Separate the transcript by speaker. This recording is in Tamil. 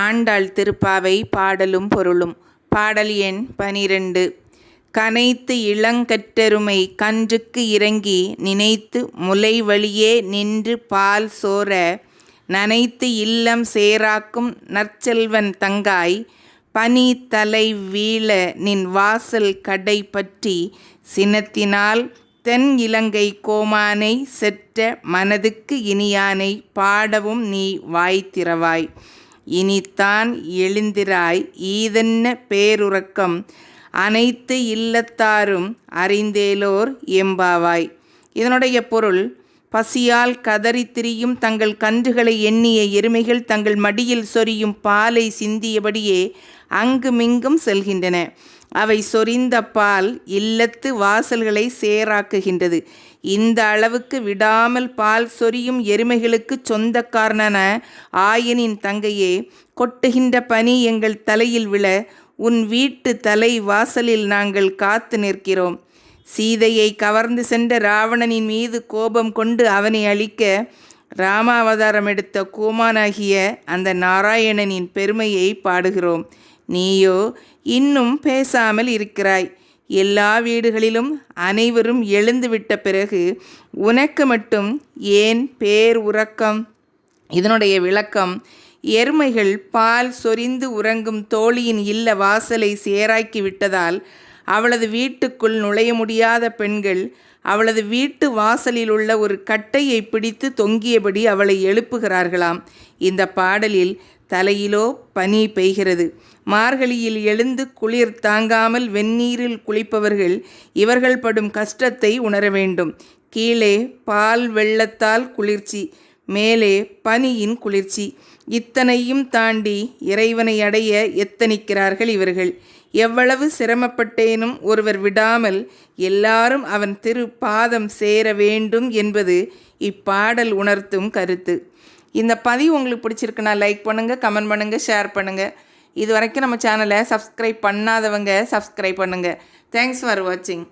Speaker 1: ஆண்டாள் திருப்பாவை பாடலும் பொருளும். பாடல் எண் 12. கனைத்து இளங்கற்றெருமை கன்றுக்கு இறங்கி நினைத்து முலை வழியே நின்று பால் சோர நனைத்து இல்லம் சேராக்கும் நற்செல்வன் தங்காய் பனி தலை வீழ நின் வாசல் கடை பற்றி சினத்தினால் தென் இலங்கை கோமானை செற்ற மனதுக்கு இனியானை பாடவும் நீ வாய்த்திறவாய். இனித்தான் எழுந்திராய் ஈதென்ன பேருறக்கம் அனைத்து இல்லத்தாரும் அறிந்தேலோர் எம்பாவாய். இதனுடைய பொருள், பசியால் கதறி திரியும் தங்கள் கன்றுகளை எண்ணிய எருமைகள் தங்கள் மடியில் சொரியும் பாலை சிந்தியபடியே அங்குமிங்கும் செல்கின்றன. அவை சொரிந்த பால் இல்லத்து வாசல்களை சேராக்குகின்றது. இந்த அளவுக்கு விடாமல் பால் சொரியும் எருமைகளுக்கு சொந்தக்காரனான ஆயனின் தங்கையே, கொட்டுகின்ற பனி எங்கள் தலையில் விழ உன் வீட்டு தலை வாசலில் நாங்கள் காத்து நிற்கிறோம். சீதையை கவர்ந்து சென்ற ராவணனின் மீது கோபம் கொண்டு அவனை அழிக்க ராமாவதாரம் எடுத்த கோமானாகிய அந்த நாராயணனின் பெருமையை பாடுகிறோம். நீயோ இன்னும் பேசாமல் இருக்கிறாய். எல்லா வீடுகளிலும் அனைவரும் எழுந்துவிட்ட பிறகு உனக்கு மட்டும் ஏன் பேர் உறக்கம்? இதனுடைய விளக்கம், எருமைகள் பால் சொரிந்து உறங்கும் தோழியின் இல்ல வாசலை சேராக்கி விட்டதால் அவளது வீட்டுக்குள் நுழைய முடியாத பெண்கள் அவளது வீட்டு வாசலில் உள்ள ஒரு கட்டையை பிடித்து தொங்கியபடி அவளை எழுப்புகிறார்களாம். இந்த பாடலில் தலையிலோ பனி பெய்கிறது. மார்கழியில் எழுந்து குளிர் தாங்காமல் வெந்நீரில் குளிப்பவர்கள் இவர்கள் படும் கஷ்டத்தை உணர வேண்டும். கீழே பால் வெள்ளத்தால் குளிர்ச்சி, மேலே பனியின் குளிர்ச்சி. இத்தனையும் தாண்டி இறைவனை அடைய எத்தனிக்கிறார்கள் இவர்கள். எவ்வளவு சிரமப்பட்டேனும் ஒருவர் விடாமல் எல்லாரும் அவன் திரு பாதம் சேர வேண்டும் என்பது இப்பாடல் உணர்த்தும் கருத்து. இந்த பதிவு உங்களுக்கு பிடிச்சிருக்குன்னா லைக் பண்ணுங்கள், கமெண்ட் பண்ணுங்கள், ஷேர் பண்ணுங்கள். இது வரைக்கும் நம்ம சேனலை சப்ஸ்கிரைப் பண்ணாதவங்க சப்ஸ்கிரைப் பண்ணுங்கள். தேங்க்ஸ் ஃபார் வாட்சிங்.